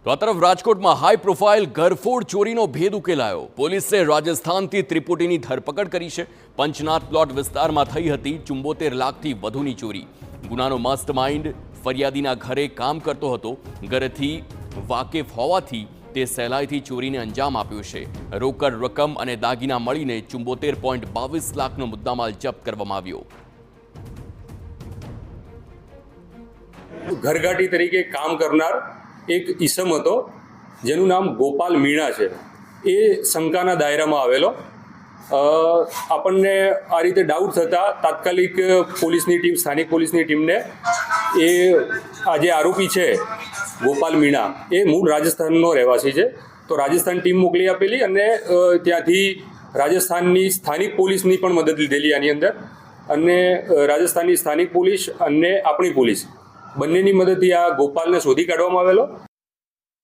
તો આ તરફ રાજકોટમાં હાઈ પ્રોફાઇલ ઘરફોડ ચોરીનો ભેદ ઉકેલાયો. પોલીસે રાજસ્થાનથી ત્રિપુટીની ધરપકડ કરી છે. પંચનાથ પ્લોટ વિસ્તારમાં થઈ હતી 74 લાખથી વધુની ચોરી. ગુનાનો માસ્ટર માઇન્ડ ફરિયાદીના ઘરે કામ કરતો હતો. ઘરેથી વાકેફ હોવાથી તે સહેલાઈથી ચોરીને અંજામ આપ્યો છે. રોકડ રકમ અને દાગીના મળીને 74.22 લાખનો મુદ્દામાલ જપ્ત કરવામાં આવ્યો. ઘરઘાટી તરીકે કામ કરનાર એક ઈસમ હતો જેનું નામ ગોપાલ મીણા છે. એ શંકાના દાયરામાં આવેલો. આપણને આ રીતે ડાઉટ થતા તાત્કાલિક પોલીસની ટીમ, સ્થાનિક પોલીસની ટીમને આ જે આરોપી છે ગોપાલ મીણા એ મૂળ રાજસ્થાનનો રહેવાસી છે, તો રાજસ્થાન ટીમ મોકલી આપેલી અને ત્યાંથી રાજસ્થાનની સ્થાનિક પોલીસની પણ મદદ લીધેલી આની અંદર. અને રાજસ્થાનની સ્થાનિક પોલીસ અને આપણી પોલીસ બંનેની મદદથી આ ગોપાલને શોધી કાઢવામાં આવેલો.